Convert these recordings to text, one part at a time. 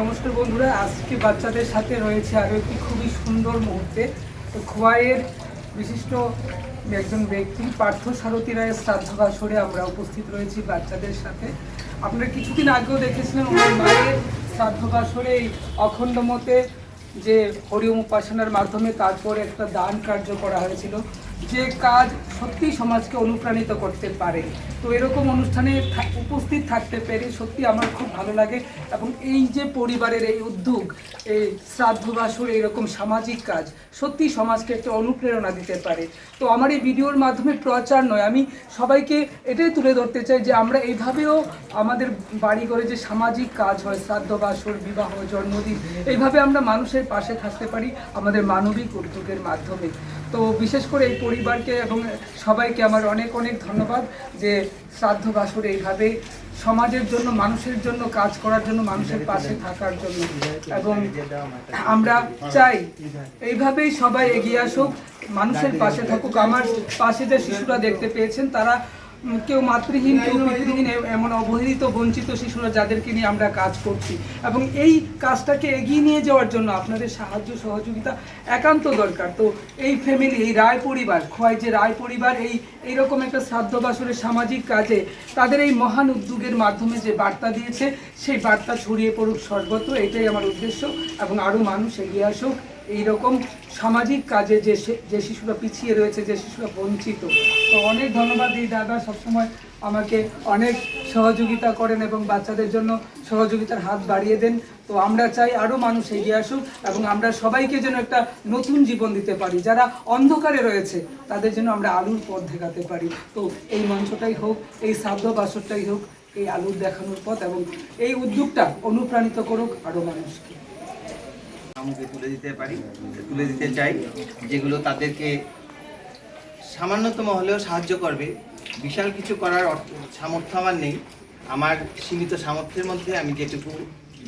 নমস্কার বন্ধুরা, আজকে বাচ্চাদের সাথে রয়েছে আরও একটি খুবই সুন্দর মুহূর্তে। তো খোয়াইয়ের বিশিষ্ট একজন ব্যক্তি পার্থ সারথী রায়ের শ্রাদ্ধ বাসরে আমরা উপস্থিত রয়েছি বাচ্চাদের সাথে। আপনারা কিছুদিন আগেও দেখেছিলেন ওনার মায়ের শ্রাদ্ধ বাসরে এই অখণ্ড মতে যে হরিওম উপাসনার মাধ্যমে তারপর একটা দান কার্য করা হয়েছিল, যে কাজ সত্যি সমাজকে অনুপ্রাণিত করতে পারে। তো এরকম অনুষ্ঠানে উপস্থিত থাকতে পেরে সত্যি আমার খুব ভালো লাগে। এবং এই যে পরিবারের এই উদ্যোগ, এই শ্রাদ্ধ বাসর, এরকম সামাজিক কাজ সত্যি সমাজকে একটা অনুপ্রেরণা দিতে পারে। তো আমার এই ভিডিওর মাধ্যমে প্রচার নয়, আমি সবাইকে এটাই তুলে ধরতে চাই যে আমরা এইভাবেও আমাদের বাড়িঘরে যে সামাজিক কাজ হয়, শ্রাদ্ধ বাসর, বিবাহ, জন্মদিন, এইভাবে আমরা মানুষের পাশে থাকতে পারি আমাদের মানবিক উদ্যোগের মাধ্যমে। তো বিশেষ করে এই পরিবারকে এবং সবাইকে আমার অনেক অনেক ধন্যবাদ যে শ্রাদ্ধ বাসরে এইভাবে সমাজের জন্য, মানুষের জন্য কাজ করার জন্য, মানুষের পাশে থাকার জন্য। এবং আমরা চাই এইভাবেই সবাই এগিয়ে আসুক, মানুষের পাশে থাকুক। আমার পাশে যে শিশুরা দেখতে পেয়েছেন, তারা কেউ মাতৃহীন, কেউ পিতৃহীন, এমন অবহেলিত বঞ্চিত শিশুরা, যাদেরকে নিয়ে আমরা কাজ করছি। এবং এই কাজটাকে এগিয়ে নিয়ে যাওয়ার জন্য আপনাদের সাহায্য সহযোগিতা একান্ত দরকার। তো এই ফ্যামিলি, এই রায় পরিবার, খোয়াই যে রায় পরিবার এইরকম একটা শ্রাদ্ধ বাসরের সামাজিক কাজে তাদের এই মহান উদ্যোগের মাধ্যমে যে বার্তা দিয়েছে, সেই বার্তা ছড়িয়ে পড়ুক সর্বত্র, এটাই আমার উদ্দেশ্য। এবং আরও মানুষ এগিয়ে আসুক এইরকম সামাজিক কাজে, যে শিশুরা পিছিয়ে রয়েছে, যে শিশুরা বঞ্চিত। তো অনেক ধন্যবাদ। এই দাদা সবসময় আমাকে অনেক সহযোগিতা করেন এবং বাচ্চাদের জন্য সহযোগিতার হাত বাড়িয়ে দেন। তো আমরা চাই আরও মানুষ এগিয়ে আসুক এবং আমরা সবাইকে যেন একটা নতুন জীবন দিতে পারি। যারা অন্ধকারে রয়েছে তাদের জন্য আমরা আলোর পথ দেখাতে পারি। তো এই মঞ্চটাই হোক, এই শ্রাদ্ধ বাসরটাই হোক এই আলোর দেখানোর পথ, এবং এই উদ্যোগটা অনুপ্রাণিত করুক আরও মানুষকে। সামগ্রী তুলে দিতে চাই, যেগুলো তাদেরকে সামান্যতম হলেও সাহায্য করবে। বিশাল কিছু করার সামর্থ্য আমার নেই, আমার সীমিত সামর্থ্যের মধ্যে আমি যেটুকু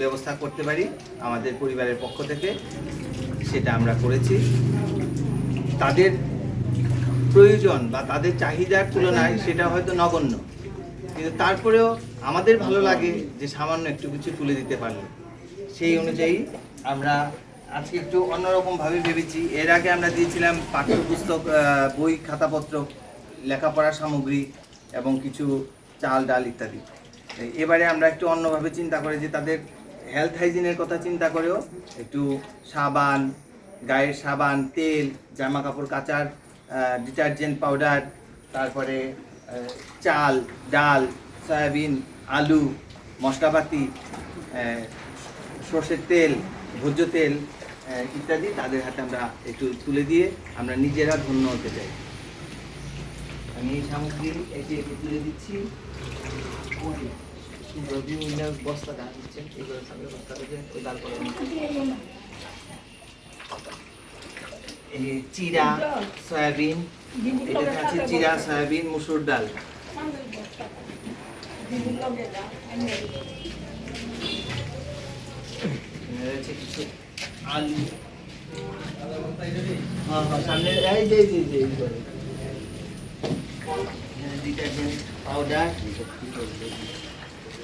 ব্যবস্থা করতে পারি আমাদের পরিবারের পক্ষ থেকে সেটা আমরা করেছি। তাদের প্রয়োজন বা তাদের চাহিদার তুলনায় সেটা হয়তো নগণ্য, কিন্তু তারপরেও আমাদের ভালো লাগে যে সামান্য একটু কিছু তুলে দিতে পারলে। সেই অনুযায়ী আমরা আজকে একটু অন্যরকমভাবে ভেবেছি। এর আগে আমরা দিয়েছিলাম পাঠ্যপুস্তক, বই, খাতাপত্র, লেখাপড়ার সামগ্রী এবং কিছু চাল ডাল ইত্যাদি। এবারে আমরা একটু অন্যভাবে চিন্তা করে যে তাদের হেলথ হাইজিনের কথা চিন্তা করেও একটু সাবান, গায়ের সাবান, তেল, জামা কাপড় কাচার ডিটারজেন্ট পাউডার, তারপরে চাল, ডাল, সয়াবিন, আলু, মশলাপাতি, সর্ষের তেল, ভোজ্য তেল ইত্যাদি তাদের হাতে আমরা একটু তুলে দিয়ে আমরা নিজেরা ধন্য হতে চাই। আমি এই সামগ্রী এটি একটু তুলে দিচ্ছি। বস্তা দাঁড় দিচ্ছেন, এইগুলো সামনে বস্তা রয়েছে, ওই দাঁড় করে এই চিরা, সয়াবিন, এটা আছে চিরা, সয়াবিন, মুসুর ডাল, কিছু আলু, সামনে ডিটারজেন্ট পাউডার,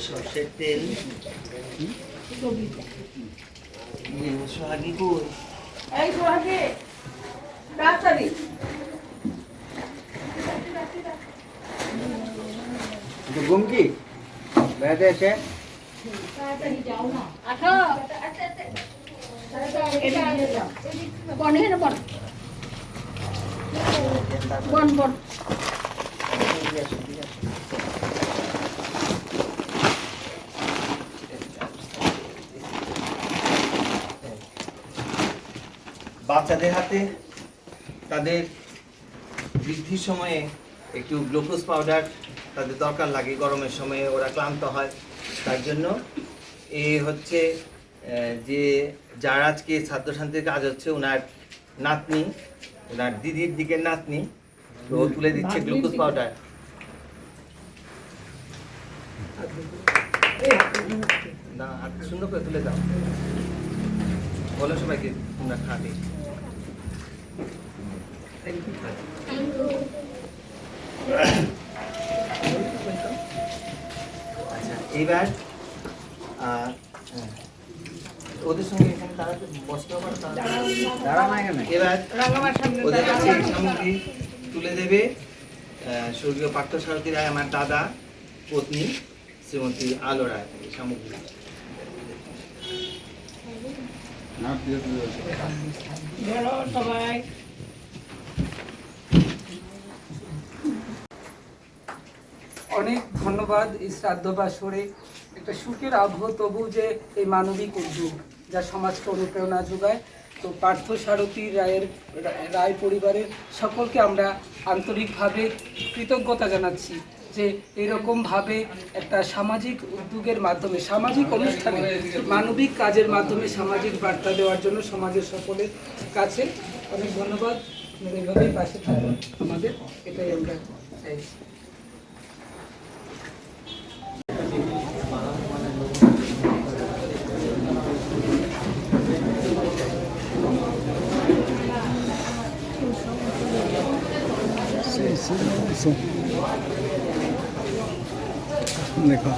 সর্ষের তেল, সোহাগী গুড়, গুমকি বেড়াতে এসে বাচ্চাদের হাতে তাদের বৃদ্ধির সময়ে একটু গ্লুকোজ পাউডার তাদের দরকার লাগে, গরমের সময়ে ওরা ক্লান্ত হয়, তার জন্য এই হচ্ছে যে যার আজকে ছাত্র শান্তির কাজ হচ্ছে, ওনার নাতনি, ওনার দিদির দিকের নাতনি, তো তুলে দিচ্ছে গ্লুকোজ পাউডার। না, সুন্দর করে তুলে দাও, বলো সবাইকে তোমরা খাবে। আচ্ছা, এইবার ওদের সঙ্গে এখানে দাঁড়াতে বসতেও পারো, দাঁড়া না এখানে। এবার ওদের কাছে এই সামগ্রী তুলে দেবে স্বর্গীয় পার্থসারথী রায়, আমার দাদা, পত্নী শ্রীমতী আলো রায়। এই সামগ্রী সবাই অনেক ধন্যবাদ। এই শ্রাদ্ধ বাসরে একটা সুখের আবহ, তবু যে এই মানবিক উদ্যোগ যা সমাজকে অনুপ্রেরণা যোগায়। তো পার্থসারথী রায় পরিবারের সকলকে আমরা আন্তরিকভাবে কৃতজ্ঞতা জানাচ্ছি যে এরকমভাবে একটা সামাজিক উদ্যোগের মাধ্যমে, সামাজিক অনুষ্ঠানে, মানবিক কাজের মাধ্যমে সামাজিক বার্তা দেওয়ার জন্য সমাজের সকলের কাছে অনেক ধন্যবাদ। আপনারা এইভাবেই পাশে থাকুন আমাদের, এটাই আমরা চাইছি। देखो